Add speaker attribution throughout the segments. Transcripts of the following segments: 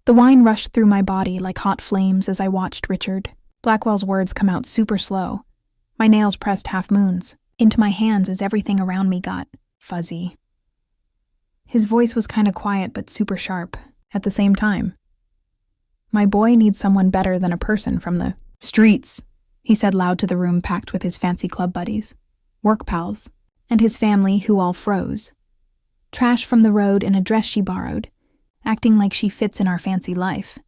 Speaker 1: The wine rushed through my body like hot flames as I watched Richard. Blackwell's words come out super slow. My nails pressed half moons into my hands as everything around me got fuzzy. His voice was kinda quiet but super sharp at the same time. My boy needs someone better than a person from the streets, he said loud to the room packed with his fancy club buddies, work pals, and his family who all froze. Trash from the road in a dress she borrowed, acting like she fits in our fancy life.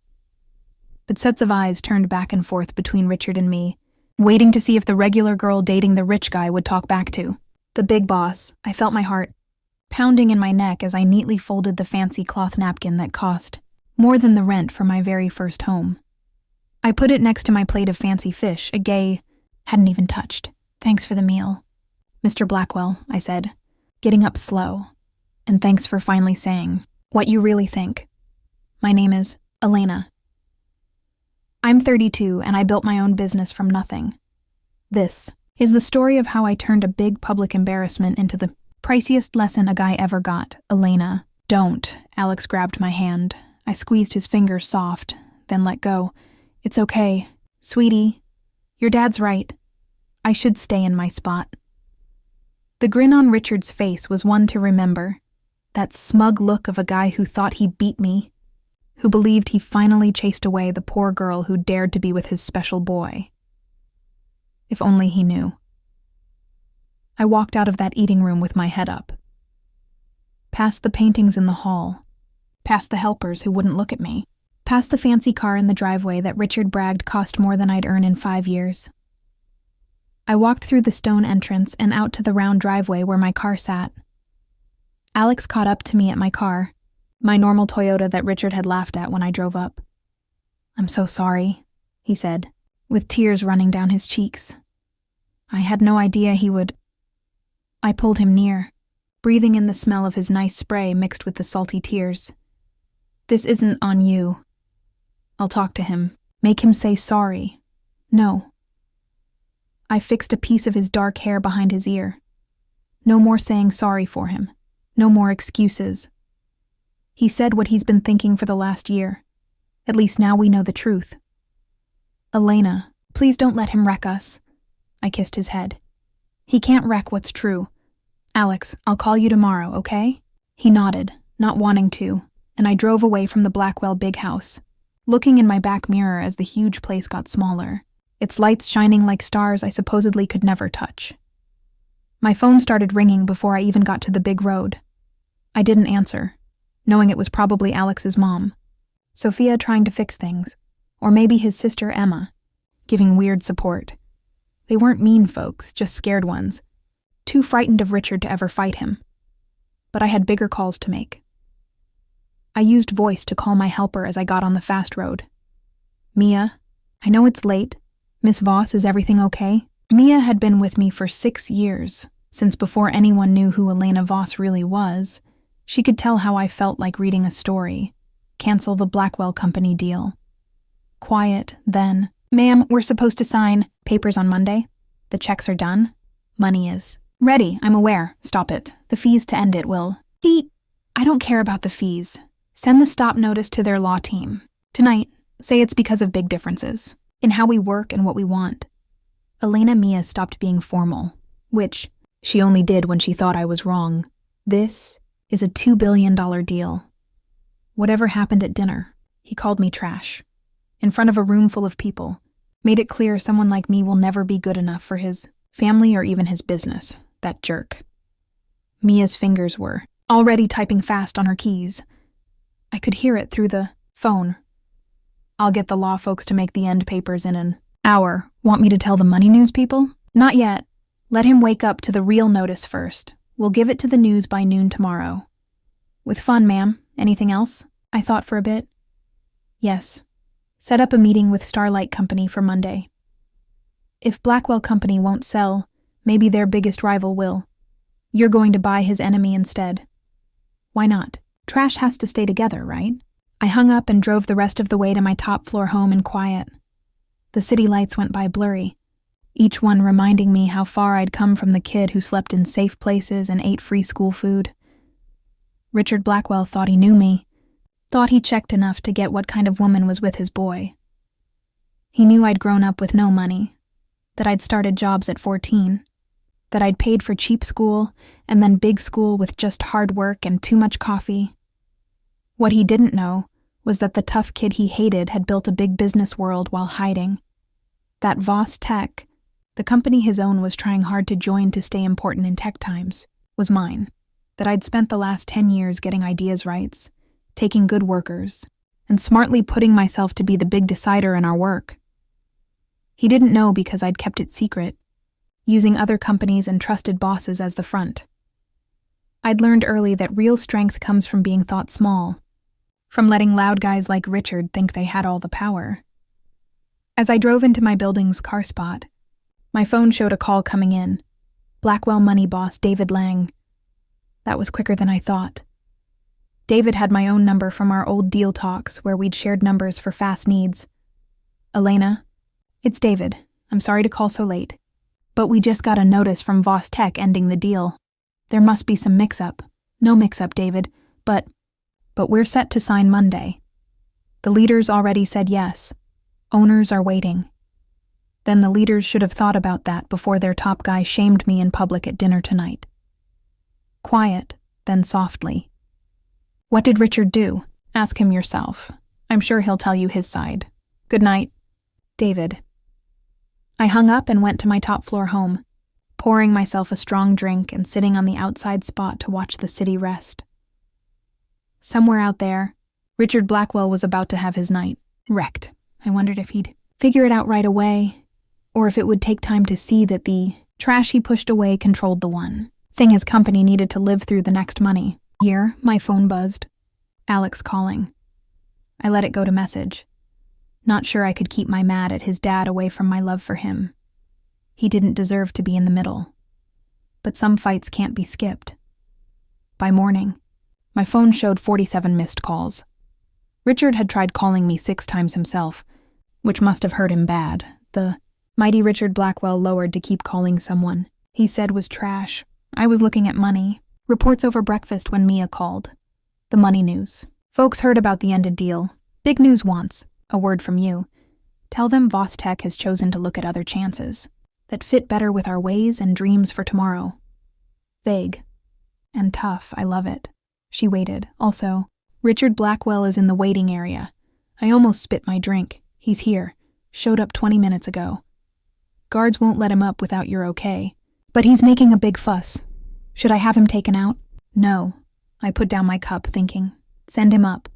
Speaker 1: But sets of eyes turned back and forth between Richard and me, waiting to see if the regular girl dating the rich guy would talk back to the big boss. I felt my heart pounding in my neck as I neatly folded the fancy cloth napkin that cost more than the rent for my very first home. I put it next to my plate of fancy fish, a gay hadn't even touched. Thanks for the meal, Mr. Blackwell, I said, getting up slow. And thanks for finally saying what you really think. My name is Elena. I'm 32 and I built my own business from nothing. This is the story of how I turned a big public embarrassment into the priciest lesson a guy ever got. Elena. Don't. Alex grabbed my hand. I squeezed his fingers soft, then let go. It's okay. Sweetie, your dad's right. I should stay in my spot. The grin on Richard's face was one to remember. That smug look of a guy who thought he beat me, who believed he finally chased away the poor girl who dared to be with his special boy. If only he knew. I walked out of that eating room with my head up. Past the paintings in the hall, past the helpers who wouldn't look at me, past the fancy car in the driveway that Richard bragged cost more than I'd earn in 5 years. I walked through the stone entrance and out to the round driveway where my car sat. Alex caught up to me at my car, my normal Toyota that Richard had laughed at when I drove up. I'm so sorry, he said, with tears running down his cheeks. I had no idea he would. I pulled him near, breathing in the smell of his nice spray mixed with the salty tears. This isn't on you. I'll talk to him, make him say sorry. No. I fixed a piece of his dark hair behind his ear. No more saying sorry for him. No more excuses. He said what he's been thinking for the last year. At least now we know the truth. Elena, please don't let him wreck us. I kissed his head. He can't wreck what's true. Alex, I'll call you tomorrow, okay? He nodded, not wanting to, and I drove away from the Blackwell big house, looking in my back mirror as the huge place got smaller, its lights shining like stars I supposedly could never touch. My phone started ringing before I even got to the big road. I didn't answer, knowing it was probably Alex's mom, Sophia trying to fix things, or maybe his sister Emma, giving weird support. They weren't mean folks, just scared ones, too frightened of Richard to ever fight him. But I had bigger calls to make. I used voice to call my helper as I got on the fast road. Mia, I know it's late. Miss Voss, is everything okay? Mia had been with me for 6 years, since before anyone knew who Elena Voss really was. She could tell how I felt like reading a story. Cancel the Blackwell Company deal. Quiet, then. Ma'am, we're supposed to sign papers on Monday. The checks are done. Money is ready, I'm aware. Stop it. The fees to end it will. I don't care about the fees. Send the stop notice to their law team. Tonight, say it's because of big differences in how we work and what we want. Elena Mia stopped being formal, which she only did when she thought I was wrong. This is a $2 billion deal. Whatever happened at dinner, he called me trash. In front of a room full of people, made it clear someone like me will never be good enough for his family or even his business, that jerk. Mia's fingers were already typing fast on her keys. I could hear it through the phone. I'll get the law folks to make the end papers in an hour. Want me to tell the money news people? Not yet. Let him wake up to the real notice first. We'll give it to the news by noon tomorrow. With fun, ma'am. Anything else? I thought for a bit. Yes. Set up a meeting with Starlight Company for Monday. If Blackwell Company won't sell, maybe their biggest rival will. You're going to buy his enemy instead. Why not? Trash has to stay together, right? I hung up and drove the rest of the way to my top-floor home in quiet. The city lights went by blurry, each one reminding me how far I'd come from the kid who slept in safe places and ate free school food. Richard Blackwell thought he knew me, Thought he checked enough to get what kind of woman was with his boy. He knew I'd grown up with no money, that I'd started jobs at 14, that I'd paid for cheap school and then big school with just hard work and too much coffee. What he didn't know was that the tough kid he hated had built a big business world while hiding. That Voss Tech, the company his own was trying hard to join to stay important in tech times, was mine. That I'd spent the last 10 years getting ideas rights, taking good workers, and smartly putting myself to be the big decider in our work. He didn't know because I'd kept it secret, using other companies and trusted bosses as the front. I'd learned early that real strength comes from being thought small, from letting loud guys like Richard think they had all the power. As I drove into my building's car spot, my phone showed a call coming in. Blackwell Money boss David Lang. That was quicker than I thought. David had my own number from our old deal talks where we'd shared numbers for fast needs. Elena, it's David. I'm sorry to call so late. But we just got a notice from Voss Tech ending the deal. There must be some mix-up. No mix-up, David, but we're set to sign Monday. The leaders already said yes. Owners are waiting. Then the leaders should have thought about that before their top guy shamed me in public at dinner tonight. Quiet, then softly. What did Richard do? Ask him yourself. I'm sure he'll tell you his side. Good night. David. I hung up and went to my top floor home, pouring myself a strong drink and sitting on the outside spot to watch the city rest. Somewhere out there, Richard Blackwell was about to have his night wrecked. I wondered if he'd figure it out right away, or if it would take time to see that the trash he pushed away controlled the one thing his company needed to live through the next money. Here, my phone buzzed. Alex calling. I let it go to message. Not sure I could keep my mad at his dad away from my love for him. He didn't deserve to be in the middle. But some fights can't be skipped. By morning, my phone showed 47 missed calls. Richard had tried calling me 6 times himself, which must have hurt him bad. The mighty Richard Blackwell lowered to keep calling someone. He said was trash. I was looking at money. Reports over breakfast when Mia called. The money news. Folks heard about the ended deal. Big news wants. A word from you. Tell them Voss Tech has chosen to look at other chances that fit better with our ways and dreams for tomorrow. Vague. And tough, I love it. She waited. Also, Richard Blackwell is in the waiting area. I almost spit my drink. He's here. Showed up 20 minutes ago. Guards won't let him up without your okay. But he's making a big fuss. Should I have him taken out? No. I put down my cup, thinking. Send him up.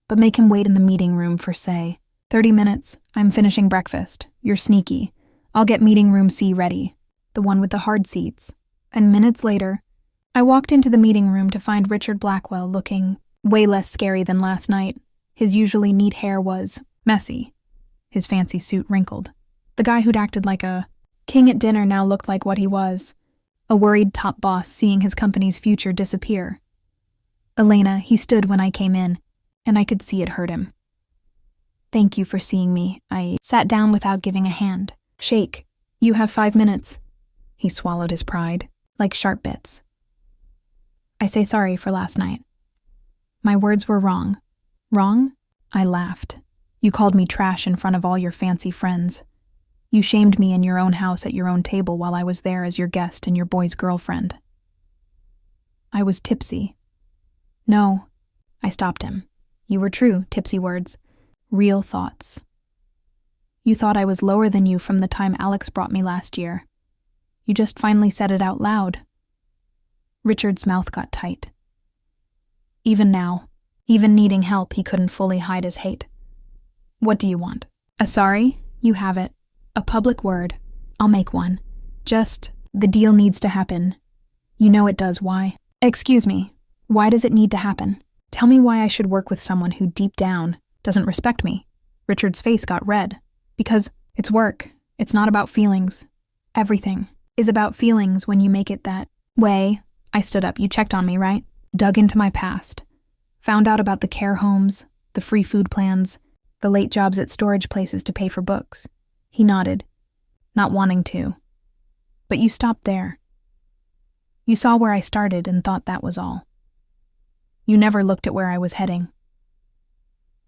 Speaker 1: But make him wait in the meeting room for, say, 30 minutes. I'm finishing breakfast. You're sneaky. I'll get meeting room C ready. The one with the hard seats. And minutes later, I walked into the meeting room to find Richard Blackwell looking way less scary than last night. His usually neat hair was messy. His fancy suit wrinkled. The guy who'd acted like a king at dinner now looked like what he was. A worried top boss seeing his company's future disappear. Elena, he stood when I came in, and I could see it hurt him. Thank you for seeing me. I sat down without giving a hand. Shake. You have 5 minutes. He swallowed his pride, like sharp bits. I say sorry for last night. My words were wrong. Wrong? I laughed. You called me trash in front of all your fancy friends. You shamed me in your own house at your own table while I was there as your guest and your boy's girlfriend. I was tipsy. No. I stopped him. You were true, tipsy words. Real thoughts. You thought I was lower than you from the time Alex brought me last year. You just finally said it out loud. Richard's mouth got tight. Even now, even needing help, he couldn't fully hide his hate. What do you want? A sorry? You have it. A public word. I'll make one. Just, the deal needs to happen. You know it does. Why? Excuse me. Why does it need to happen? Tell me why I should work with someone who deep down doesn't respect me. Richard's face got red. Because it's work. It's not about feelings. Everything is about feelings when you make it that way. I stood up. You checked on me, right? Dug into my past. Found out about the care homes, the free food plans, the late jobs at storage places to pay for books. He nodded, not wanting to. But you stopped there. You saw where I started and thought that was all. You never looked at where I was heading.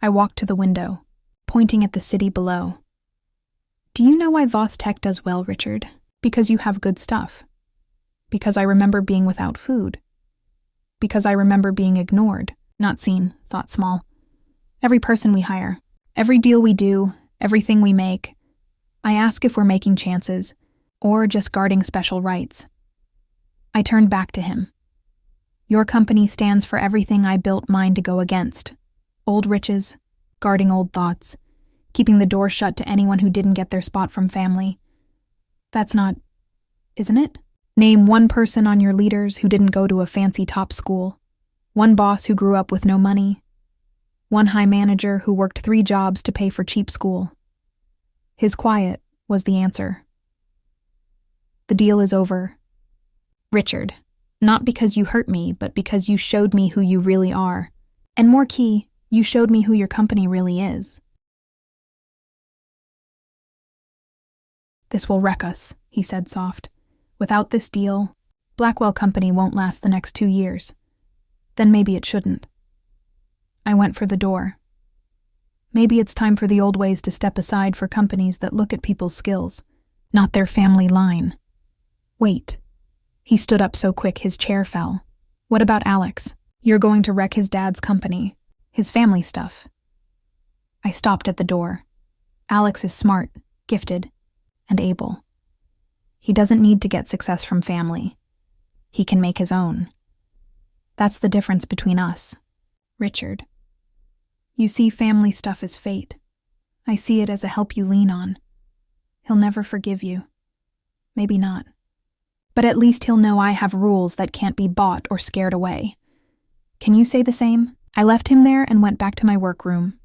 Speaker 1: I walked to the window, pointing at the city below. Do you know why Voss Tech does well, Richard? Because you have good stuff. Because I remember being without food. Because I remember being ignored, not seen, thought small. Every person we hire, every deal we do, everything we make, I ask if we're making chances, or just guarding special rights. I turned back to him. Your company stands for everything I built mine to go against. Old riches, guarding old thoughts, keeping the door shut to anyone who didn't get their spot from family. That's not, isn't it? Name one person on your leaders who didn't go to a fancy top school, one boss who grew up with no money, one high manager who worked 3 jobs to pay for cheap school. His quiet was the answer. The deal is over. Richard, not because you hurt me, but because you showed me who you really are. And more key, you showed me who your company really is. This will wreck us, he said soft. Without this deal, Blackwell Company won't last the next 2 years. Then maybe it shouldn't. I went for the door. Maybe it's time for the old ways to step aside for companies that look at people's skills, not their family line. Wait. He stood up so quick his chair fell. What about Alex? You're going to wreck his dad's company, his family stuff. I stopped at the door. Alex is smart, gifted, and able. He doesn't need to get success from family. He can make his own. That's the difference between us. Richard. You see family stuff as fate. I see it as a help you lean on. He'll never forgive you. Maybe not. But at least he'll know I have rules that can't be bought or scared away. Can you say the same? I left him there and went back to my workroom.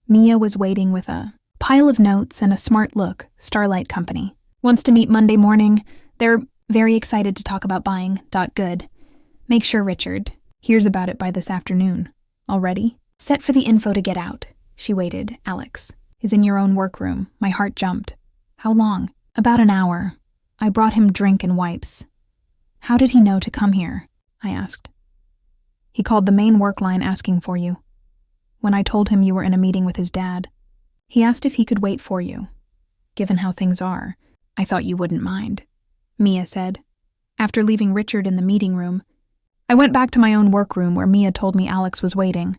Speaker 1: Mia was waiting with a pile of notes and a smart look, Starlight Company. Wants to meet Monday morning. They're very excited to talk about buying. Good. Make sure Richard hears about it by this afternoon. Already? Set for the info to get out. She waited. Alex is in your own workroom. My heart jumped. How long? About an hour. I brought him drink and wipes. How did he know to come here? I asked. He called the main work line asking for you. When I told him you were in a meeting with his dad, he asked if he could wait for you. Given how things are, I thought you wouldn't mind, Mia said. After leaving Richard in the meeting room, I went back to my own workroom where Mia told me Alex was waiting.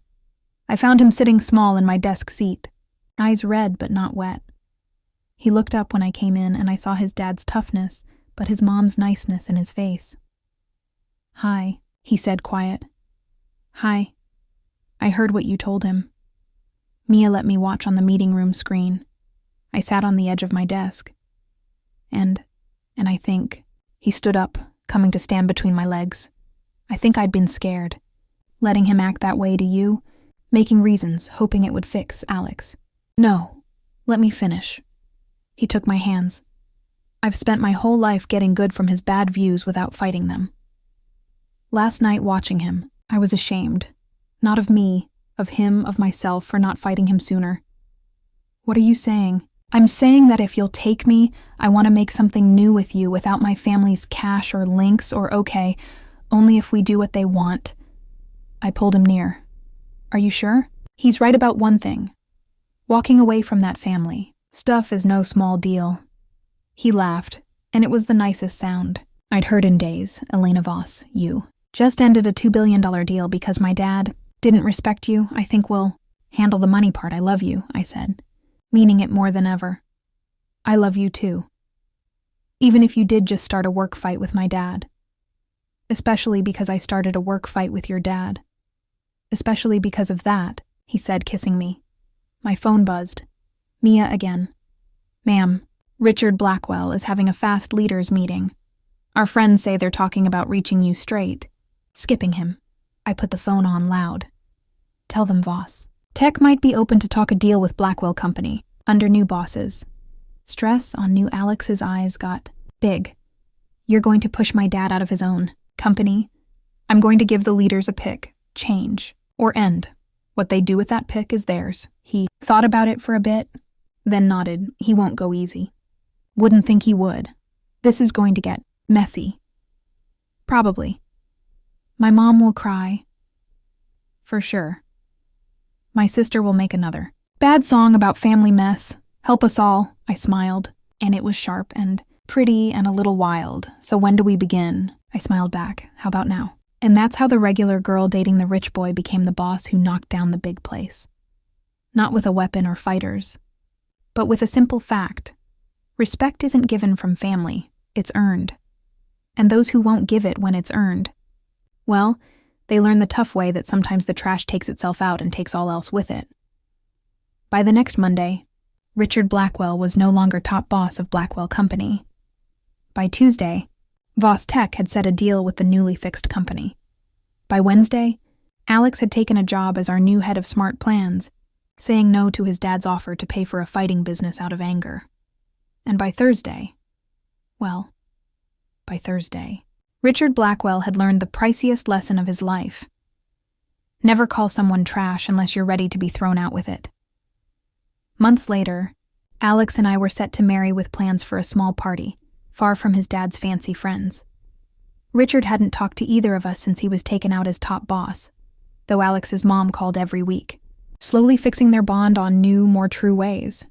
Speaker 1: I found him sitting small in my desk seat, eyes red but not wet. He looked up when I came in and I saw his dad's toughness, but his mom's niceness in his face. Hi, he said quiet. Hi. I heard what you told him. Mia let me watch on the meeting room screen. I sat on the edge of my desk. And I think, he stood up, coming to stand between my legs. I think I'd been scared. Letting him act that way to you, making reasons, hoping it would fix Alex. No, let me finish. He took my hands. I've spent my whole life getting good from his bad views without fighting them. Last night watching him, I was ashamed. Not of me, of him, of myself for not fighting him sooner. What are you saying? I'm saying that if you'll take me, I want to make something new with you without my family's cash or links or okay, only if we do what they want. I pulled him near. Are you sure? He's right about one thing. Walking away from that family. Stuff is no small deal. He laughed, and it was the nicest sound I'd heard in days. Elena Voss, you. Just ended a $2 billion deal because my dad didn't respect you. I think we'll handle the money part. I love you, I said, meaning it more than ever. I love you too. Even if you did just start a work fight with my dad. Especially because I started a work fight with your dad. Especially because of that, he said, kissing me. My phone buzzed. Mia again. Ma'am, Richard Blackwell is having a fast leaders meeting. Our friends say they're talking about reaching you straight. Skipping him. I put the phone on loud. Tell them, Voss. Tech might be open to talk a deal with Blackwell Company, under new bosses. Stress on new Alex's eyes got big. You're going to push my dad out of his own company. I'm going to give the leaders a pick, change, or end. What they do with that pick is theirs. He thought about it for a bit, then nodded. He won't go easy. Wouldn't think he would. This is going to get messy. Probably. My mom will cry. For sure. My sister will make another. Bad song about family mess. Help us all, I smiled, and it was sharp and pretty and a little wild. So when do we begin? I smiled back. How about now? And that's how the regular girl dating the rich boy became the boss who knocked down the big place. Not with a weapon or fighters, but with a simple fact. Respect isn't given from family, it's earned. And those who won't give it when it's earned, well, they learn the tough way that sometimes the trash takes itself out and takes all else with it. By the next Monday, Richard Blackwell was no longer top boss of Blackwell Company. By Tuesday, Voss Tech had set a deal with the newly fixed company. By Wednesday, Alex had taken a job as our new head of smart plans, saying no to his dad's offer to pay for a fighting business out of anger. And by Thursday, Richard Blackwell had learned the priciest lesson of his life. Never call someone trash unless you're ready to be thrown out with it. Months later, Alex and I were set to marry with plans for a small party, far from his dad's fancy friends. Richard hadn't talked to either of us since he was taken out as top boss, though Alex's mom called every week, slowly fixing their bond on new, more true ways.